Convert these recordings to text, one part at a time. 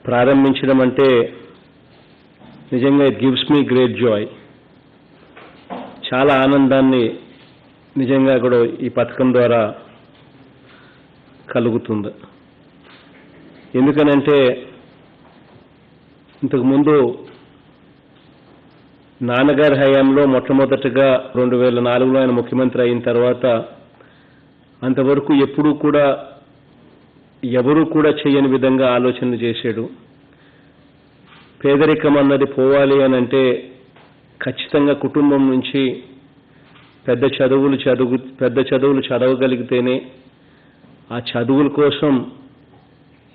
ప్రారంభించడం అంటే నిజంగా it gives me great Joy. చాలా ఆనందాన్ని నిజంగా కూడా ఈ పథకం ద్వారా కలుగుతుంది. ఎందుకనంటే ఇంతకుముందు నాన్నగారి హయాంలో మొట్టమొదటిగా 2004లో ఆయన ముఖ్యమంత్రి అయిన తర్వాత అంతవరకు ఎప్పుడూ కూడా ఎవరూ కూడా చేయని విధంగా ఆలోచనలు చేశాడు. పేదరికం అన్నది పోవాలి అని అంటే ఖచ్చితంగా కుటుంబం నుంచి పెద్ద చదువులు చదవగలిగితేనే, ఆ చదువుల కోసం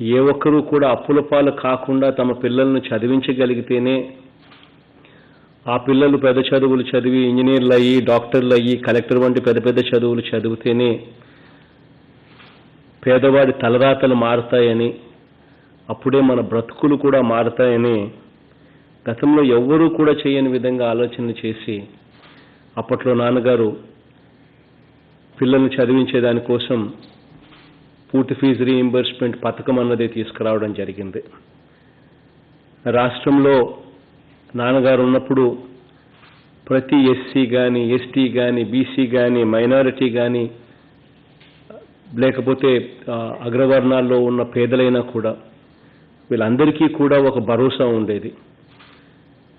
ఏ ఒక్కరూ కూడా అప్పుల పాలు కాకుండా తమ పిల్లలను చదివించగలిగితేనే, ఆ పిల్లలు పెద్ద చదువులు చదివి ఇంజనీర్లు అయ్యి, డాక్టర్లు అయ్యి, కలెక్టర్ వంటి పెద్ద పెద్ద చదువులు చదివితేనే పేదవాడి తలరాతలు మారుతాయని, అప్పుడే మన బ్రతుకులు కూడా మారుతాయని గతంలో ఎవ్వరూ కూడా చేయని విధంగా ఆలోచనలు చేసి అప్పట్లో నాన్నగారు పిల్లల్ని చదివించేదానికోసం పూర్తి ఫీజు రీయింబర్స్మెంట్ పథకం అన్నది తీసుకురావడం జరిగింది. రాష్ట్రంలో నాన్నగారు ఉన్నప్పుడు ప్రతి ఎస్సీ కానీ, ఎస్టీ కానీ, బీసీ కానీ, మైనారిటీ కానీ, లేకపోతే అగ్రవర్ణాల్లో ఉన్న పేదలైనా కూడా వీళ్ళందరికీ కూడా ఒక భరోసా ఉండేది.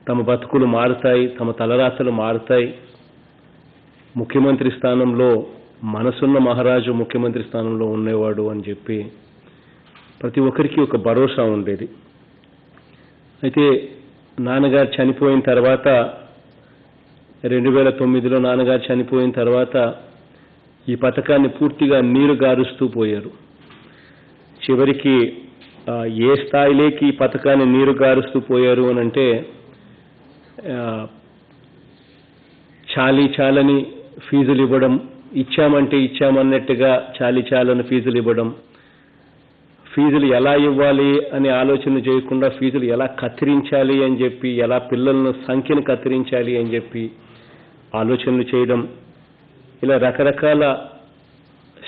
తమ బతుకులు మారుతాయి, తమ తలరాతలు మారుతాయి, ముఖ్యమంత్రి స్థానంలో మనసున్న మహారాజు ముఖ్యమంత్రి స్థానంలో ఉండేవాడు అని చెప్పి ప్రతి ఒక్కరికి ఒక భరోసా ఉండేది. అయితే నాన్నగారు చనిపోయిన తర్వాత 2009లో నాన్నగారు చనిపోయిన తర్వాత ఈ పథకాన్ని పూర్తిగా నీరు గారుస్తూ పోయారు. చివరికి ఏ స్థాయిలోకి ఈ పథకాన్ని నీరు గారుస్తూ పోయారు అని అంటే చాలని ఫీజులు ఇవ్వడం, ఇచ్చామంటే ఇచ్చామన్నట్టుగా చాలని ఫీజులు ఇవ్వడం, ఫీజులు ఎలా ఇవ్వాలి అనే ఆలోచన చేయకుండా ఫీజులు ఎలా కత్తిరించాలి అని చెప్పి, ఎలా పిల్లలను సంఖ్యను కత్తిరించాలి అని చెప్పి ఆలోచనలు చేయడం, ఇలా రకరకాల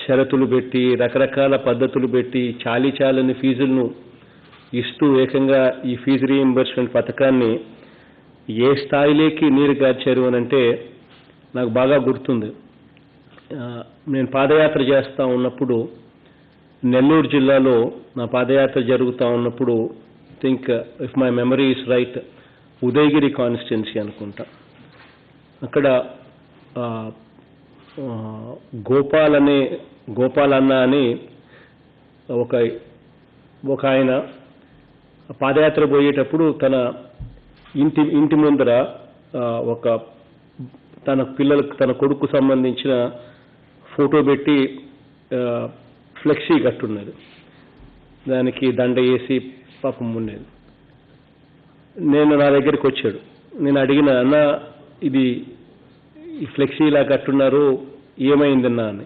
షరతులు పెట్టి, రకరకాల పద్ధతులు పెట్టి చాలని ఫీజులను ఇస్తూ ఏకంగా ఈ ఫీజు రీయింబర్స్మెంట్ పథకాన్ని ఏ స్థాయిలోకి నీరు గార్చారు అని అంటే నాకు బాగా గుర్తుంది. నేను పాదయాత్ర చేస్తూ ఉన్నప్పుడు నెల్లూరు జిల్లాలో నా పాదయాత్ర జరుగుతూ ఉన్నప్పుడు think if my memory is right Udayagiri constituency అనుకుంటా. అక్కడ గోపాలన్న అని ఒక ఆయన పాదయాత్ర పోయేటప్పుడు తన ఇంటి ముందర తన కొడుకు సంబంధించిన ఫోటో పెట్టి ఫ్లెక్సీ కట్టున్నది, దానికి దండ వేసి పాపం ఉండేది. నా దగ్గరికి వచ్చాడు. నేను అడిగిన, అన్న ఇది ఈ ఫ్లెక్సీ ఇలా కట్టున్నారు, ఏమైందన్నా అని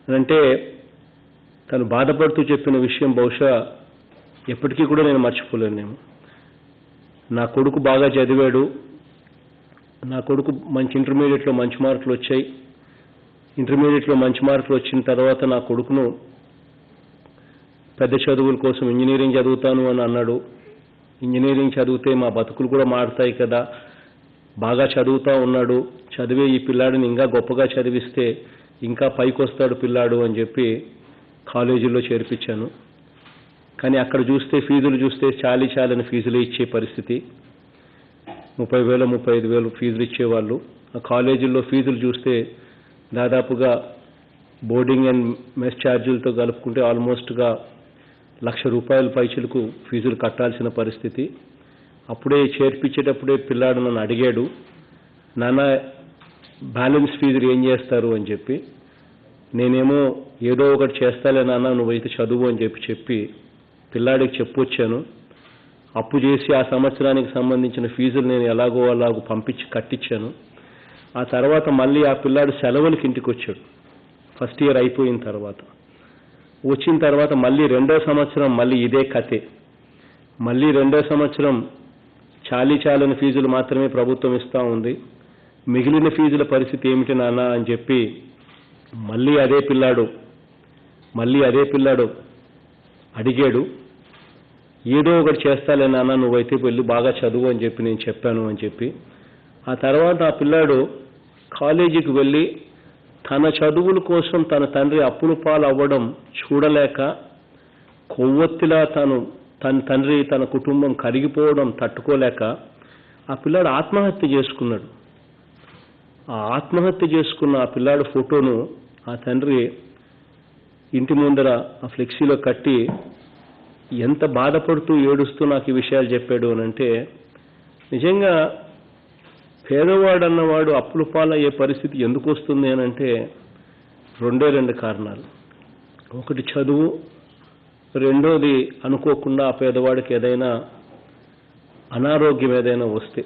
అంటే తను బాధపడుతూ చెప్పిన విషయం బహుశా ఎప్పటికీ కూడా నేను మర్చిపోలేను. నా కొడుకు బాగా చదివాడు, నా కొడుకు మంచి ఇంటర్మీడియట్లో మంచి మార్కులు వచ్చాయి, ఇంటర్మీడియట్లో మంచి మార్కులు వచ్చిన తర్వాత నా కొడుకును పెద్ద చదువుల కోసం ఇంజనీరింగ్ చదువుతాను అని అన్నాడు. ఇంజనీరింగ్ చదివితే మా బతుకులు కూడా మారుతాయి కదా, బాగా చదువుతూ ఉన్నాడు, చదివే ఈ పిల్లాడిని ఇంకా గొప్పగా చదివిస్తే ఇంకా పైకి వస్తాడు పిల్లాడు అని చెప్పి కాలేజీలో చేర్పించాను. కానీ అక్కడ చూస్తే ఫీజులు చూస్తే చాలని ఫీజులు ఇచ్చే పరిస్థితి, 30,000 35,000 ఫీజులు ఇచ్చేవాళ్ళు. ఆ కాలేజీల్లో ఫీజులు చూస్తే దాదాపుగా బోర్డింగ్ అండ్ మెస్ ఛార్జీలతో కలుపుకుంటే ఆల్మోస్ట్గా ₹1,00,000 పైచలకు ఫీజులు కట్టాల్సిన పరిస్థితి. అప్పుడే చేర్పించేటప్పుడే పిల్లాడు నన్ను అడిగాడు, నాన్న బ్యాలెన్స్ ఫీజులు ఏం చేస్తారు అని చెప్పి. నేనేమో ఏదో ఒకటి చేస్తాలే నాన్న, నువ్వైతే చదువు అని చెప్పి పిల్లాడికి చెప్పొచ్చాను. అప్పు చేసి ఆ సంవత్సరానికి సంబంధించిన ఫీజులు నేను ఎలాగో పంపించి కట్టించాను. ఆ తర్వాత మళ్ళీ ఆ పిల్లాడు సెలవులకి ఇంటికి వచ్చాడు. ఫస్ట్ ఇయర్ అయిపోయిన తర్వాత వచ్చిన తర్వాత మళ్ళీ 2వ సంవత్సరం మళ్ళీ ఇదే కథే. మళ్ళీ 2వ సంవత్సరం చాలని ఫీజులు మాత్రమే ప్రభుత్వం ఇస్తూ ఉంది, మిగిలిన ఫీజుల పరిస్థితి ఏమిటి నాన్న అని చెప్పి మళ్ళీ అదే పిల్లాడు అడిగాడు. ఏదో ఒకటి చేస్తాలే నాన్న, నువ్వైతే వెళ్ళి బాగా చదువు అని చెప్పి నేను చెప్పాను అని చెప్పి. ఆ తర్వాత ఆ పిల్లాడు కాలేజీకి వెళ్ళి తన చదువుల కోసం తన తండ్రి అప్పుల పాలు అవ్వడం చూడలేక కొవ్వొత్తిలా తన తండ్రి తన కుటుంబం కరిగిపోవడం తట్టుకోలేక ఆ పిల్లాడు ఆత్మహత్య చేసుకున్నాడు. ఆ ఆత్మహత్య చేసుకున్న ఆ పిల్లాడు ఫోటోను ఆ తండ్రి ఇంటి ముందర ఆ ఫ్లెక్సీలో కట్టి ఎంత బాధపడుతూ ఏడుస్తూ నాకు ఈ విషయాలు చెప్పాడు అనంటే, నిజంగా పేదవాడు అన్నవాడు అప్పుల పాలయ్యే పరిస్థితి ఎందుకు వస్తుంది అనంటే రెండు కారణాలు. ఒకటి చదువు, రెండోది అనుకోకుండా ఆ పేదవాడికి ఏదైనా అనారోగ్యం ఏదైనా వస్తే.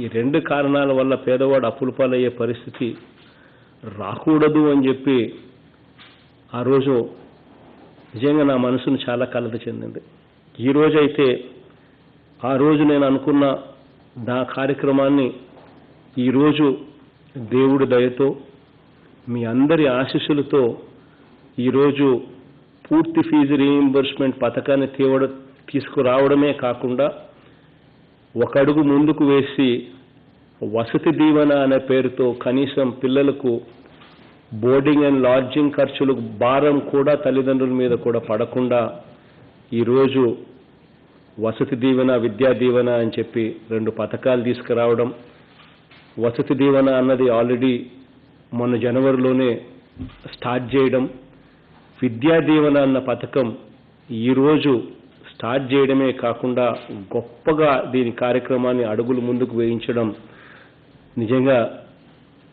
ఈ రెండు కారణాల వల్ల పేదవాడు అప్పుల పాలయ్యే పరిస్థితి రాకూడదు అని చెప్పి ఆ రోజు నిజంగా నా మనసును చాలా కలత చెందింది. ఈ రోజైతే ఆ రోజు నేను అనుకున్న నా కార్యక్రమాన్ని ఈరోజు దేవుడి దయతో మీ అందరి ఆశీస్సులతో ఈరోజు పూర్తి ఫీజు రీయింబర్స్మెంట్ పథకాన్ని తీసుకురావడమే కాకుండా ఒక అడుగు ముందుకు వేసి వసతి దీవెన అనే పేరుతో కనీసం పిల్లలకు బోర్డింగ్ అండ్ లాడ్జింగ్ ఖర్చులు భారం కూడా తల్లిదండ్రుల మీద కూడా పడకుండా ఈరోజు వసతి దీవెన, విద్యా దీవెన అని చెప్పి 2 పథకాలు తీసుకురావడం. వసతి దీవెన అన్నది ఆల్రెడీ మొన్న జనవరిలోనే స్టార్ట్ చేయడం, విద్యా దీవెన అన్న పథకం ఈరోజు స్టార్ట్ చేయడమే కాకుండా గొప్పగా దీని కార్యక్రమాన్ని అడుగులు ముందుకు వేయించడం నిజంగా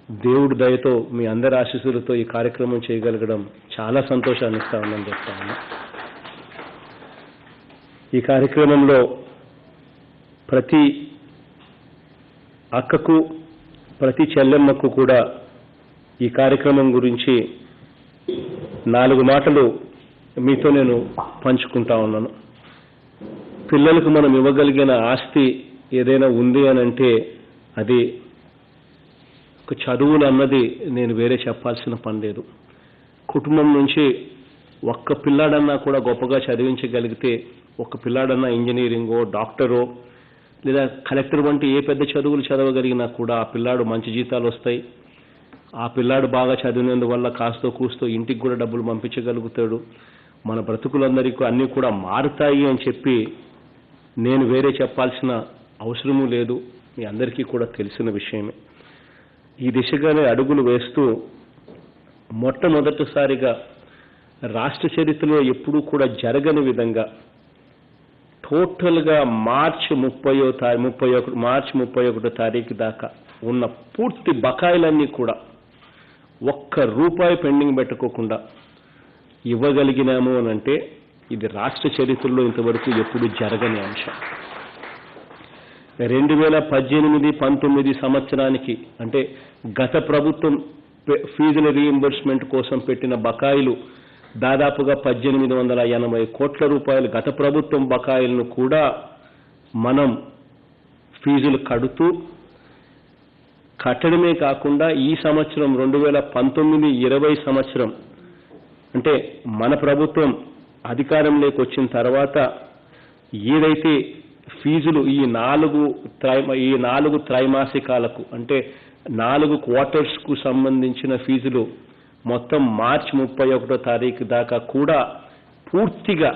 దేవుడి దయతో మీ అందరి ఆశీస్సులతో ఈ కార్యక్రమం చేయగలగడం చాలా సంతోషాన్ని ఇస్తా ఉందని చెప్తా ఉన్నా. ఈ కార్యక్రమంలో ప్రతి అక్కకు, ప్రతి చెల్లెమ్మకు కూడా ఈ కార్యక్రమం గురించి 4 మాటలు మీతో నేను పంచుకుంటా ఉన్నాను. పిల్లలకు మనం ఇవ్వగలిగిన ఆస్తి ఏదైనా ఉంది అనంటే అది ఒక చదువులు అన్నది నేను వేరే చెప్పాల్సిన పని లేదు. కుటుంబం నుంచి ఒక్క పిల్లాడన్నా కూడా గొప్పగా చదివించగలిగితే, ఒక్క పిల్లాడన్నా ఇంజనీరింగో, డాక్టరో లేదా కలెక్టర్ వంటి ఏ పెద్ద చదువులు చదవగలిగినా కూడా ఆ పిల్లాడు మంచి జీతాలు వస్తాయి. ఆ పిల్లాడు బాగా చదివినందువల్ల కాస్తో కూస్తో ఇంటికి కూడా డబ్బులు పంపించగలుగుతాడు. మన బ్రతుకులందరికీ అన్నీ కూడా మారుతాయి అని చెప్పి నేను వేరే చెప్పాల్సిన అవసరమూ లేదు. మీ అందరికీ కూడా తెలిసిన విషయమే. ఈ దిశగానే అడుగులు వేస్తూ మొట్టమొదటిసారిగా రాష్ట్ర చరిత్రలో ఎప్పుడూ కూడా జరగని విధంగా టోటల్గా మార్చి 31 తారీఖు దాకా ఉన్న పూర్తి బకాయిలన్నీ కూడా ₹1 పెండింగ్ పెట్టుకోకుండా ఇవ్వగలిగినాము అనంటే ఇది రాష్ట్ర చరిత్రలో ఇంతవరకు ఎప్పుడు జరగని అంశం. 2018-19 సంవత్సరానికి అంటే గత ప్రభుత్వం ఫీజుల రీయింబర్స్మెంట్ కోసం పెట్టిన బకాయిలు దాదాపుగా 1880 కోట్ల రూపాయలు గత ప్రభుత్వం బకాయిలను కూడా మనం ఫీజులు కట్టడమే కాకుండా ఈ సంవత్సరం 2019-20 సంవత్సరం అంటే మన ప్రభుత్వం అధికారంలోకి వచ్చిన తర్వాత ఏదైతే ఫీజులు ఈ 4 త్రైమాసికాలకు అంటే 4 క్వార్టర్స్కు సంబంధించిన ఫీజులు మొత్తం మార్చి 31 తారీఖు దాకా కూడా పూర్తిగా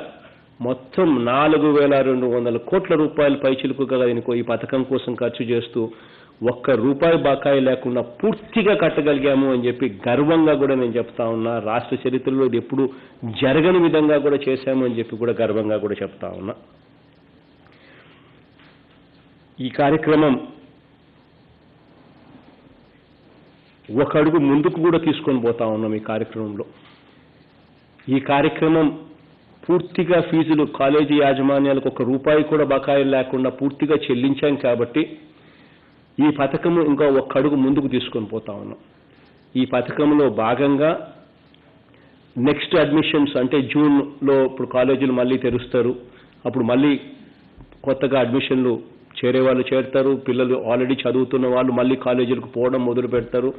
మొత్తం 4200 కోట్ల రూపాయల పైచిలుకుగా ఈ పథకం కోసం ఖర్చు చేస్తూ ₹1 బకాయి లేకుండా పూర్తిగా కట్టగలిగాము అని చెప్పి గర్వంగా కూడా నేను చెప్తా ఉన్నా. రాష్ట్ర చరిత్రలో ఇది ఎప్పుడు జరగని విధంగా కూడా చేశాము అని చెప్పి కూడా గర్వంగా కూడా చెప్తా ఉన్నా. ఈ కార్యక్రమం ఒక అడుగు ముందుకు కూడా తీసుకొని పోతా ఉన్నాం. ఈ కార్యక్రమం పూర్తిగా ఫీజులు కాలేజీ యాజమాన్యాలకు ₹1 కూడా బకాయిలు లేకుండా పూర్తిగా చెల్లించాం కాబట్టి ఈ పథకము ఇంకా ఒక అడుగు ముందుకు తీసుకొని పోతా ఉన్నాం. ఈ పథకంలో భాగంగా నెక్స్ట్ అడ్మిషన్స్ అంటే జూన్లో ఇప్పుడు కాలేజీలు మళ్ళీ తెరుస్తారు. అప్పుడు మళ్ళీ కొత్తగా అడ్మిషన్లు చేరేవాళ్ళు చేరుతారు. పిల్లలు ఆల్రెడీ చదువుతున్న వాళ్ళు మళ్ళీ కాలేజీలకు పోవడం మొదలు పెడతారు.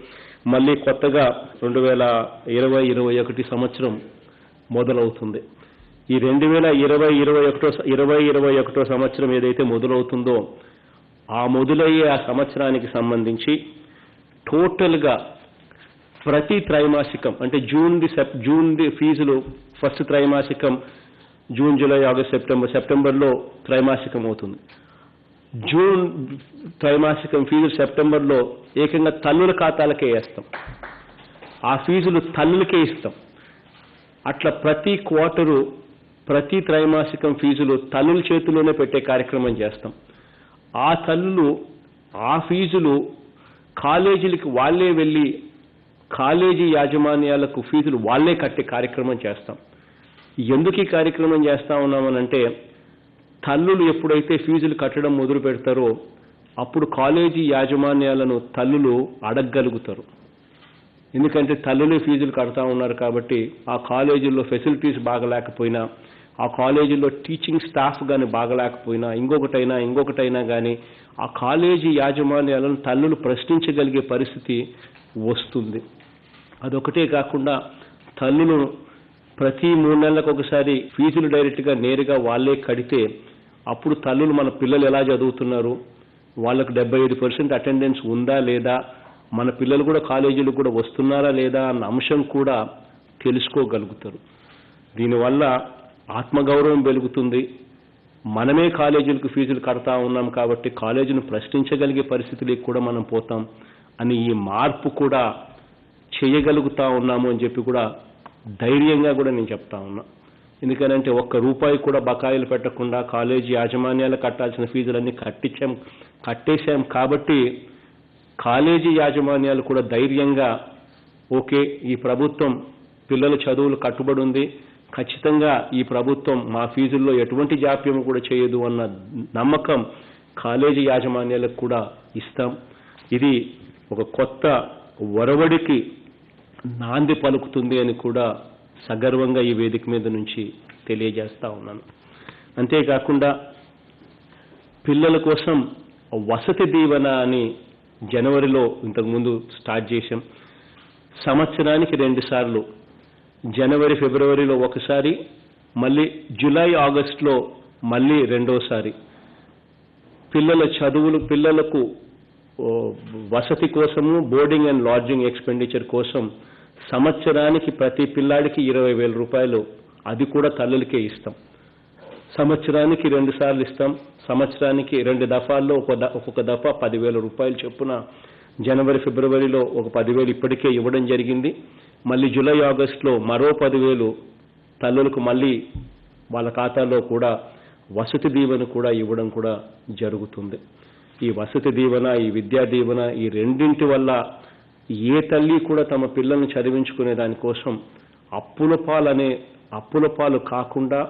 మళ్ళీ కొత్తగా 2020-21 సంవత్సరం మొదలవుతుంది. ఈ 2020-21 సంవత్సరం ఏదైతే మొదలవుతుందో ఆ మొదలయ్యే ఆ సంవత్సరానికి సంబంధించి టోటల్గా ప్రతి త్రైమాసికం అంటే జూన్ది ఫీజులు ఫస్ట్ త్రైమాసికం జూన్, జూలై, ఆగస్ట్, సెప్టెంబర్లో త్రైమాసికం అవుతుంది. జూన్ త్రైమాసికం ఫీజులు సెప్టెంబర్లో ఏకంగా తల్లుల ఖాతాలకే వేస్తాం. ఆ ఫీజులు తల్లులకే ఇస్తాం. అట్లా ప్రతి క్వార్టరు ప్రతి త్రైమాసికం ఫీజులు తల్లుల చేతిలోనే పెట్టే కార్యక్రమం చేస్తాం. ఆ తల్లులు ఆ ఫీజులు కాలేజీలకు వాళ్ళే వెళ్ళి కాలేజీ యాజమాన్యాలకు ఫీజులు వాళ్ళే కట్టే కార్యక్రమం చేస్తాం. ఎందుకు ఈ కార్యక్రమం చేస్తా ఉన్నామనంటే తల్లులు ఎప్పుడైతే ఫీజులు కట్టడం మొదలు పెడతారో అప్పుడు కాలేజీ యాజమాన్యాలను తల్లులు అడగగలుగుతారు. ఎందుకంటే తల్లులే ఫీజులు కడతా ఉన్నారు కాబట్టి ఆ కాలేజీల్లో ఫెసిలిటీస్ బాగలేకపోయినా, ఆ కాలేజీల్లో టీచింగ్ స్టాఫ్ కానీ బాగలేకపోయినా, ఇంకొకటైనా కానీ ఆ కాలేజీ యాజమాన్యాలను తల్లులు ప్రశ్నించగలిగే పరిస్థితి వస్తుంది. అదొకటే కాకుండా తల్లులు ప్రతి 3 నెలలకు ఒకసారి ఫీజులు డైరెక్ట్గా నేరుగా వాళ్ళే కడితే అప్పుడు తల్లులు మన పిల్లలు ఎలా చదువుతున్నారు, వాళ్ళకు 75% అటెండెన్స్ ఉందా లేదా, మన పిల్లలు కూడా కాలేజీలకు కూడా వస్తున్నారా లేదా అన్న అంశం కూడా తెలుసుకోగలుగుతారు. దీనివల్ల ఆత్మగౌరవం పెరుగుతుంది. మనమే కాలేజీలకు ఫీజులు కడతా ఉన్నాం కాబట్టి కాలేజీని ప్రశ్నించగలిగే పరిస్థితులకు కూడా మనం పోతాం అని ఈ మార్పు కూడా చేయగలుగుతా ఉన్నాము అని చెప్పి కూడా ధైర్యంగా కూడా నేను చెప్తా ఉన్నా. ఎందుకనంటే ₹1 కూడా బకాయిలు పెట్టకుండా కాలేజీ యాజమాన్యాలు కట్టాల్సిన ఫీజులన్నీ కట్టేశాం కాబట్టి కాలేజీ యాజమాన్యాలు కూడా ధైర్యంగా ఓకే ఈ ప్రభుత్వం పిల్లల చదువులు కట్టుబడి ఉంది, ఖచ్చితంగా ఈ ప్రభుత్వం మా ఫీజుల్లో ఎటువంటి జాప్యం కూడా చేయదు అన్న నమ్మకం కాలేజీ యాజమాన్యాలకు కూడా ఇస్తాం. ఇది ఒక కొత్త ఒరవడికి నాంది పలుకుతుంది అని కూడా సగర్వంగా ఈ వేదిక మీద నుంచి తెలియజేస్తా ఉన్నాను. అంతేకాకుండా పిల్లల కోసం వసతి దీవెన అని జనవరిలో ఇంతకుముందు స్టార్ట్ చేశాం. సంవత్సరానికి 2 సార్లు, జనవరి, ఫిబ్రవరిలో ఒకసారి, మళ్ళీ జూలై, ఆగస్టులో మళ్ళీ రెండోసారి పిల్లలకు వసతి కోసము బోర్డింగ్ అండ్ లాడ్జింగ్ ఎక్స్పెండిచర్ కోసం సంవత్సరానికి ప్రతి పిల్లాడికి ₹20,000 అది కూడా తల్లులకే ఇస్తాం. సంవత్సరానికి 2 సార్లు ఇస్తాం. సంవత్సరానికి 2 దఫాల్లో ఒక్కొక్క దఫా ₹10,000 చొప్పున జనవరి, ఫిబ్రవరిలో ఒక 10,000 ఇప్పటికే ఇవ్వడం జరిగింది. మళ్ళీ జూలై, ఆగస్టులో మరో 10,000 తల్లులకు మళ్ళీ వాళ్ళ ఖాతాలో కూడా వసతి దీవెన కూడా ఇవ్వడం కూడా జరుగుతుంది. ఈ వసతి దీవెన, ఈ విద్యా దీవెన, ఈ రెండింటి వల్ల ఏ తల్లి కూడా తమ పిల్లల్ని చదివించుకునే దానికోసం అప్పుల పాలు కాకుండా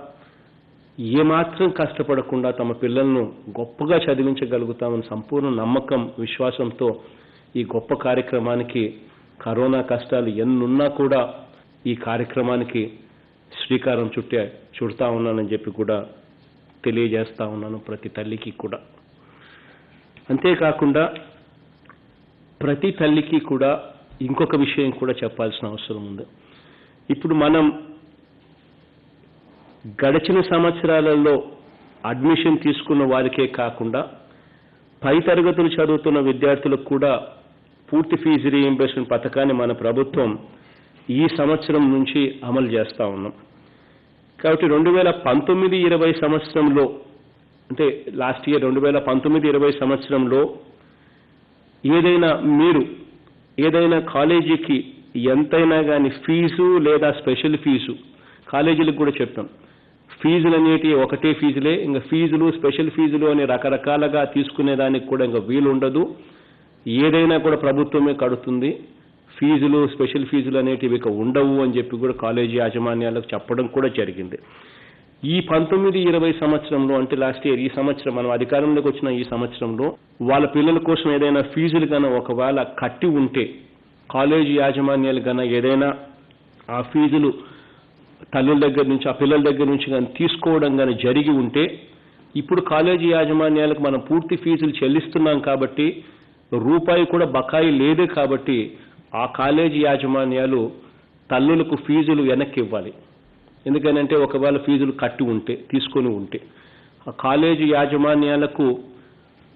ఏమాత్రం కష్టపడకుండా తమ పిల్లలను గొప్పగా చదివించగలుగుతామని సంపూర్ణ నమ్మకం, విశ్వాసంతో ఈ గొప్ప కార్యక్రమానికి కరోనా కష్టాలు ఎన్నున్నా కూడా ఈ కార్యక్రమానికి శ్రీకారం చుడతా ఉన్నానని చెప్పి కూడా తెలియజేస్తా ఉన్నాను ప్రతి తల్లికి కూడా. అంతేకాకుండా ప్రతి తల్లికి కూడా ఇంకొక విషయం కూడా చెప్పాల్సిన అవసరం ఉంది. ఇప్పుడు మనం గడిచిన సంవత్సరాలలో అడ్మిషన్ తీసుకున్న వారికే కాకుండా పై తరగతులు చదువుతున్న విద్యార్థులకు కూడా పూర్తి ఫీజు రీయింబర్స్మెంట్ పథకాన్ని మన ప్రభుత్వం ఈ సంవత్సరం నుంచి అమలు చేస్తా ఉన్నాం. కాబట్టి 2019-20 సంవత్సరంలో, అంటే లాస్ట్ ఇయర్ 2019-20 సంవత్సరంలో ఏదైనా కాలేజీకి ఎంతైనా కానీ ఫీజు లేదా స్పెషల్ ఫీజు, కాలేజీలకు కూడా చెప్తాం, ఫీజులు అనేటివి ఒకటే ఫీజులే, ఇంకా ఫీజులు స్పెషల్ ఫీజులు అని రకరకాలుగా తీసుకునేదానికి కూడా ఇంకా వీలు ఉండదు. ఏదైనా కూడా ప్రభుత్వమే కడుతుంది, ఫీజులు స్పెషల్ ఫీజులు అనేటివి ఇక ఉండవు అని చెప్పి కూడా కాలేజీ యాజమాన్యాలకు చెప్పడం కూడా జరిగింది. ఈ 19-20 సంవత్సరంలో, అంటే లాస్ట్ ఇయర్, ఈ సంవత్సరం మనం అధికారంలోకి వచ్చిన ఈ సంవత్సరంలో వాళ్ళ పిల్లల కోసం ఏదైనా ఫీజులు కన్నా ఒకవేళ కట్టి ఉంటే కాలేజీ యాజమాన్యాలు కన్నా ఏదైనా ఆ ఫీజులు తల్లుల దగ్గర నుంచి, ఆ పిల్లల దగ్గర నుంచి కానీ తీసుకోవడం కానీ జరిగి ఉంటే ఇప్పుడు కాలేజీ యాజమాన్యాలకు మనం పూర్తి ఫీజులు చెల్లిస్తున్నాం కాబట్టి రూపాయి కూడా బకాయి లేదే కాబట్టి ఆ కాలేజీ యాజమాన్యాలు తల్లులకు ఫీజులు వెనక్కి ఇవ్వాలి. ఎందుకనంటే ఒకవేళ ఫీజులు కట్టి ఉంటే, తీసుకొని ఉంటే. ఆ కాలేజీ యాజమాన్యాలకు,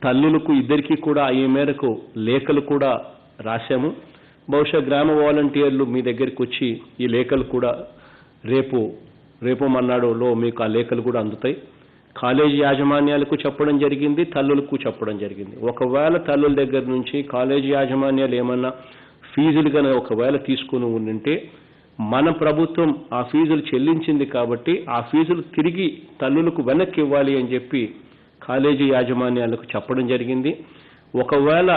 తల్లులకు ఇద్దరికీ కూడా ఈ మేరకు లేఖలు కూడా రాశాము. బహుశా గ్రామ వాలంటీర్లు మీ దగ్గరికి వచ్చి ఈ లేఖలు కూడా రేపు మన్నాడులో మీకు ఆ లేఖలు కూడా అందుతాయి. కాలేజీ యాజమాన్యాలకు చెప్పడం జరిగింది, తల్లులకు చెప్పడం జరిగింది. ఒకవేళ తల్లుల దగ్గర నుంచి కాలేజీ యాజమాన్యాలు ఏమన్నా ఫీజులు కనుక ఒకవేళ తీసుకుని ఉంటే, మన ప్రభుత్వం ఆ ఫీజులు చెల్లించింది కాబట్టి ఆ ఫీజులు తిరిగి తల్లులకు వెనక్కి ఇవ్వాలి అని చెప్పి కాలేజీ యాజమాన్యాలకు చెప్పడం జరిగింది. ఒకవేళ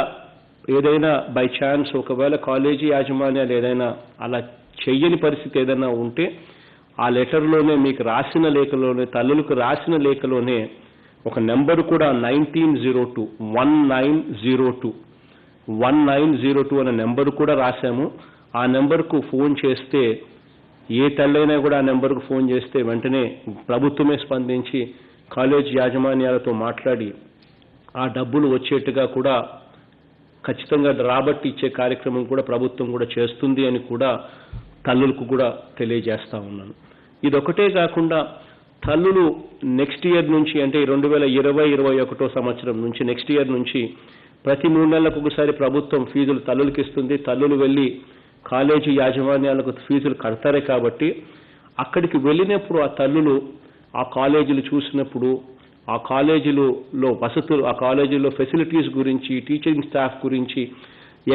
ఏదైనా బై ఛాన్స్ ఒకవేళ కాలేజీ యాజమాన్యాలు ఏదైనా అలా చెయ్యని పరిస్థితి ఏదైనా ఉంటే, ఆ లెటర్లోనే మీకు రాసిన లేఖలోనే, తల్లులకు రాసిన లేఖలోనే ఒక నెంబర్ కూడా 1902 అనే నెంబర్ కూడా రాశాము. ఆ నెంబర్కు ఫోన్ చేస్తే, ఏ తల్లైనా కూడా ఆ నెంబర్కు ఫోన్ చేస్తే వెంటనే ప్రభుత్వమే స్పందించి కాలేజ్ యాజమాన్యాలతో మాట్లాడి ఆ డబ్బులు వచ్చేట్టుగా కూడా ఖచ్చితంగా రాబట్టి ఇచ్చే కార్యక్రమం కూడా ప్రభుత్వం కూడా చేస్తుంది అని కూడా తల్లులకు కూడా తెలియజేస్తా ఉన్నాను. ఇదొకటే కాకుండా తల్లులు నెక్స్ట్ ఇయర్ నుంచి, అంటే 2020-21 సంవత్సరం నుంచి, నెక్స్ట్ ఇయర్ నుంచి ప్రతి 3 నెలలకు ఒకసారి ప్రభుత్వం ఫీజులు తల్లులకు ఇస్తుంది. తల్లులు వెళ్ళి కాలేజీ యాజమాన్యాలకు ఫీజులు కడతారే కాబట్టి అక్కడికి వెళ్ళినప్పుడు ఆ తల్లులు ఆ కాలేజీలు చూసినప్పుడు, ఆ కాలేజీలో వసతులు, ఆ కాలేజీలో ఫెసిలిటీస్ గురించి, టీచింగ్ స్టాఫ్ గురించి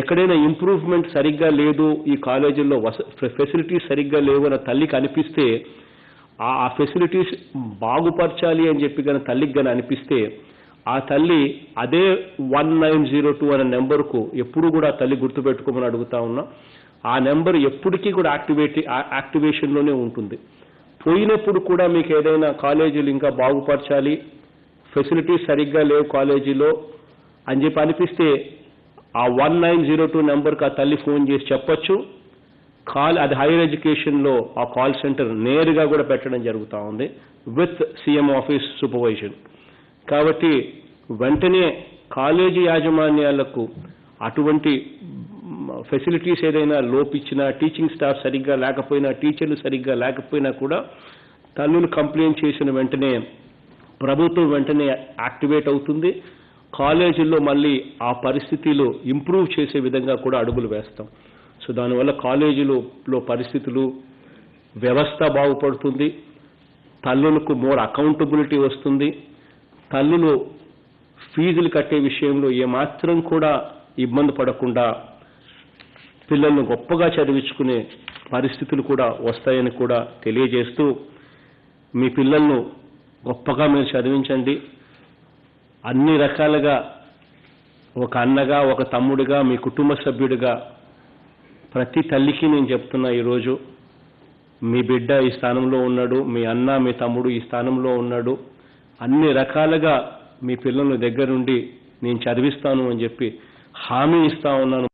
ఎక్కడైనా ఇంప్రూవ్మెంట్ సరిగ్గా లేదు, ఈ కాలేజీల్లో ఫెసిలిటీస్ సరిగ్గా లేవు అని తల్లికి అనిపిస్తే, ఆ ఫెసిలిటీస్ బాగుపరచాలి అని చెప్పి కానీ తల్లికి కానీ అనిపిస్తే, ఆ తల్లి అదే 1902 అనే నెంబర్కు ఎప్పుడు కూడా తల్లి గుర్తుపెట్టుకోమని అడుగుతా ఉన్నా. ఆ నెంబర్ ఎప్పటికీ కూడా యాక్టివేషన్లోనే ఉంటుంది. పోయినప్పుడు కూడా మీకు ఏదైనా కాలేజీలు ఇంకా బాగుపరచాలి, ఫెసిలిటీస్ సరిగ్గా లేవు కాలేజీలో అని చెప్పి అనిపిస్తే, ఆ 1902 నెంబర్కి ఆ తల్లి ఫోన్ చేసి చెప్పొచ్చు. అది హైయర్ ఎడ్యుకేషన్లో ఆ కాల్ సెంటర్ నేరుగా కూడా పెట్టడం జరుగుతూ ఉంది విత్ సీఎం ఆఫీస్ సూపర్వైజన్. కాబట్టి వెంటనే కాలేజీ యాజమాన్యాలకు అటువంటి ఫెసిలిటీస్ ఏదైనా లోపించినా, టీచింగ్ స్టాఫ్ సరిగ్గా లేకపోయినా, టీచర్లు సరిగ్గా లేకపోయినా కూడా తల్లులు కంప్లైంట్ చేసిన వెంటనే ప్రభుత్వం వెంటనే యాక్టివేట్ అవుతుంది. కాలేజీల్లో మళ్ళీ ఆ పరిస్థితులు ఇంప్రూవ్ చేసే విధంగా కూడా అడుగులు వేస్తాం. సో దానివల్ల కాలేజీలో పరిస్థితులు, వ్యవస్థ బాగుపడుతుంది, తల్లులకు మోర్ అకౌంటబిలిటీ వస్తుంది. తల్లులు ఫీజులు కట్టే విషయంలో ఏమాత్రం కూడా ఇబ్బంది పడకుండా పిల్లలను గొప్పగా చదివించుకునే పరిస్థితులు కూడా వస్తాయని కూడా తెలియజేస్తూ, మీ పిల్లలను గొప్పగా మీరు చదివించండి. అన్ని రకాలుగా ఒక అన్నగా, ఒక తమ్ముడిగా, మీ కుటుంబ సభ్యుడిగా ప్రతి తల్లికి నేను చెప్తున్నా, ఈరోజు మీ బిడ్డ ఈ స్థానంలో ఉన్నాడు, మీ అన్న, మీ తమ్ముడు ఈ స్థానంలో ఉన్నాడు. అన్ని రకాలుగా మీ పిల్లల దగ్గరుండి నేను చదివిస్తాను అని చెప్పి హామీ ఇస్తా ఉన్నాను.